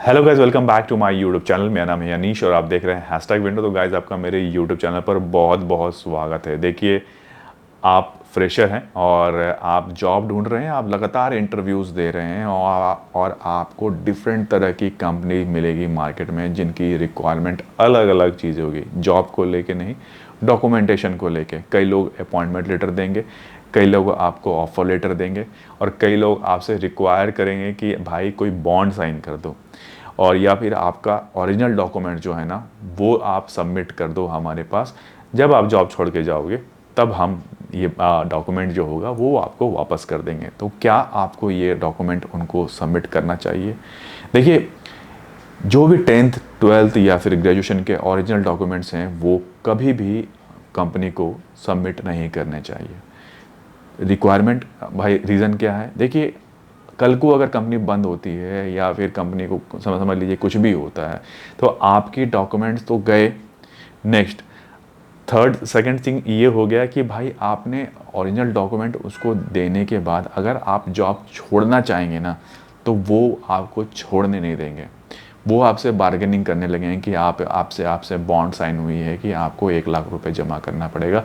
Hello guys, welcome back to my YouTube channel. मेरा नाम है अनीश और आप देख रहे हैं हैशटैग विंडो। तो गाइज, आपका मेरे यूट्यूब चैनल पर बहुत बहुत स्वागत है। देखिए, आप फ्रेशर हैं और आप जॉब ढूंढ रहे हैं, आप लगातार इंटरव्यूज़ दे रहे हैं और आपको डिफरेंट तरह की कंपनी मिलेगी मार्केट में जिनकी रिक्वायरमेंट अलग अलग चीज़ें होगी। जॉब को लेके नहीं, डॉक्यूमेंटेशन को लेके कई लोग अपॉइंटमेंट लेटर देंगे, कई लोग आपको ऑफर लेटर देंगे और कई लोग आपसे रिक्वायर करेंगे कि भाई कोई बॉन्ड साइन कर दो, और या फिर आपका ओरिजिनल डॉक्यूमेंट जो है ना वो आप सबमिट कर दो हमारे पास। जब आप जॉब छोड़ के जाओगे तब हम ये डॉक्यूमेंट जो होगा वो आपको वापस कर देंगे। तो क्या आपको ये डॉक्यूमेंट उनको सबमिट करना चाहिए? देखिए, जो भी 10th 12th या फिर ग्रेजुएशन के ओरिजिनल डॉक्यूमेंट्स हैं वो कभी भी कंपनी को सबमिट नहीं करने चाहिए। रिक्वायरमेंट भाई, रीज़न क्या है? देखिए, कल को अगर कंपनी बंद होती है या फिर कंपनी को समझ लीजिए कुछ भी होता है तो आपकी डॉक्यूमेंट्स तो गए। नेक्स्ट, सेकंड थिंग ये हो गया कि भाई आपने ओरिजिनल डॉक्यूमेंट उसको देने के बाद अगर आप जॉब छोड़ना चाहेंगे ना तो वो आपको छोड़ने नहीं देंगे। वो आपसे बार्गेनिंग करने लगेंगे कि आपसे बॉन्ड साइन हुई है कि आपको 1 लाख रुपए जमा करना पड़ेगा,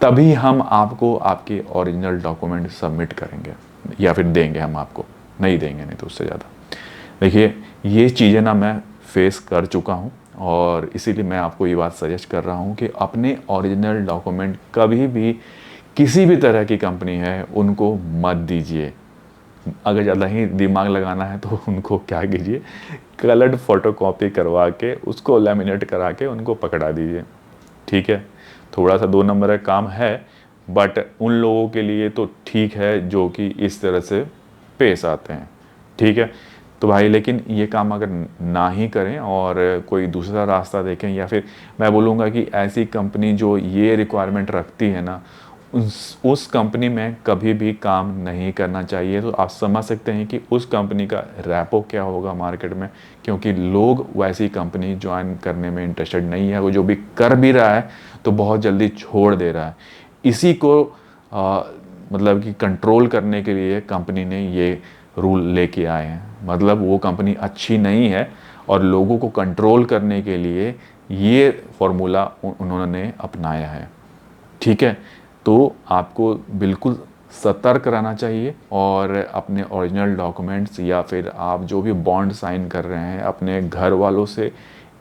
तभी हम आपको आपके ओरिजिनल डॉक्यूमेंट सबमिट करेंगे या फिर देंगे। हम आपको नहीं देंगे, नहीं तो उससे ज़्यादा। देखिए, ये चीज़ें ना मैं फेस कर चुका हूँ और इसीलिए मैं आपको ये बात सजेस्ट कर रहा हूँ कि अपने ओरिजिनल डॉक्यूमेंट कभी भी किसी भी तरह की कंपनी है उनको मत दीजिए। अगर ज़्यादा ही दिमाग लगाना है तो उनको क्या कीजिए, कलर्ड फोटोकॉपी करवा के उसको लैमिनेट करा के उनको पकड़ा दीजिए। ठीक है, थोड़ा सा 2 नंबर का काम है, बट उन लोगों के लिए तो ठीक है जो कि इस तरह से पेश आते हैं। ठीक है, तो भाई लेकिन ये काम अगर ना ही करें और कोई दूसरा रास्ता देखें, या फिर मैं बोलूँगा कि ऐसी कंपनी जो ये रिक्वायरमेंट रखती है ना उस कंपनी में कभी भी काम नहीं करना चाहिए। तो आप समझ सकते हैं कि उस कंपनी का रैपो क्या होगा मार्केट में, क्योंकि लोग वैसी कंपनी ज्वाइन करने में इंटरेस्टेड नहीं है। वो जो भी कर भी रहा है तो बहुत जल्दी छोड़ दे रहा है। इसी को मतलब कि कंट्रोल करने के लिए कंपनी ने ये रूल लेके आए हैं। मतलब वो कंपनी अच्छी नहीं है और लोगों को कंट्रोल करने के लिए ये फॉर्मूला उन्होंने अपनाया है। ठीक है, तो आपको बिल्कुल सतर्क रहना चाहिए और अपने ओरिजिनल डॉक्यूमेंट्स या फिर आप जो भी बॉन्ड साइन कर रहे हैं अपने घर वालों से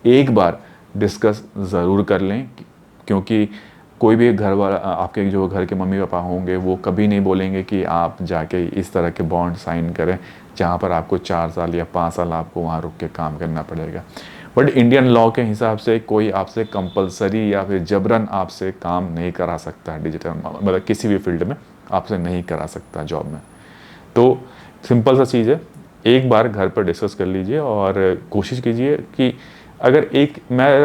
एक बार डिस्कस ज़रूर कर लें, क्योंकि कोई भी घर वाला, आपके जो घर के मम्मी पापा होंगे वो कभी नहीं बोलेंगे कि आप जाके इस तरह के बॉन्ड साइन करें जहाँ पर आपको 4 साल या 5 साल आपको वहाँ रुक के काम करना पड़ेगा। बट इंडियन लॉ के हिसाब से कोई आपसे कंपलसरी या फिर जबरन आपसे काम नहीं करा सकता है। डिजिटल मतलब किसी भी फील्ड में आपसे नहीं करा सकता जॉब में। तो सिंपल सा चीज़ है, एक बार घर पर डिस्कस कर लीजिए और कोशिश कीजिए कि अगर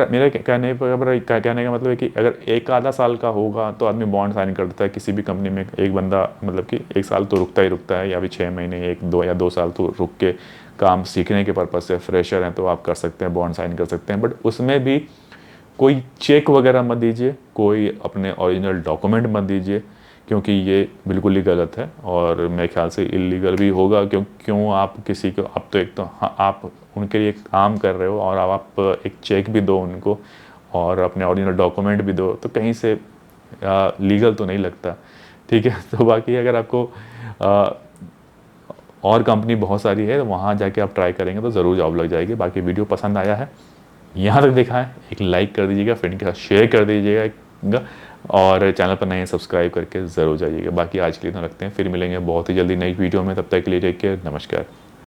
मेरे कहने का मतलब है कि अगर 1 आधा साल का होगा तो आदमी बॉन्ड साइन कर देता है किसी भी कंपनी में। एक बंदा मतलब कि 1 साल तो रुकता ही रुकता है, या फिर 6 महीने, 1 2 या 2 साल तो रुक के काम सीखने के पर्पज़ से फ्रेशर हैं तो आप कर सकते हैं, बॉन्ड साइन कर सकते हैं। बट उसमें भी कोई चेक वगैरह मत दीजिए, कोई अपने ओरिजिनल डॉक्यूमेंट मत दीजिए, क्योंकि ये बिल्कुल ही गलत है और मेरे ख्याल से इलीगल भी होगा। क्यों आप किसी को, अब तो एक तो हाँ, आप उनके लिए काम कर रहे हो और अब आप एक चेक भी दो उनको और अपने ओरिजिनल डॉक्यूमेंट भी दो, तो कहीं से लीगल तो नहीं लगता। ठीक है, तो बाकी अगर आपको और कंपनी बहुत सारी है तो वहाँ जाके आप ट्राई करेंगे तो ज़रूर जॉब लग जाएगी। बाकी वीडियो पसंद आया है, यहाँ तक देखा है, एक लाइक कर दीजिएगा, फ्रेंड के साथ शेयर कर दीजिएगा और चैनल पर नए सब्सक्राइब करके ज़रूर जाइएगा। बाकी आज के लिए इतना रखते हैं, फिर मिलेंगे बहुत ही जल्दी नई वीडियो में। तब तक के लिए टेक केयर, नमस्कार।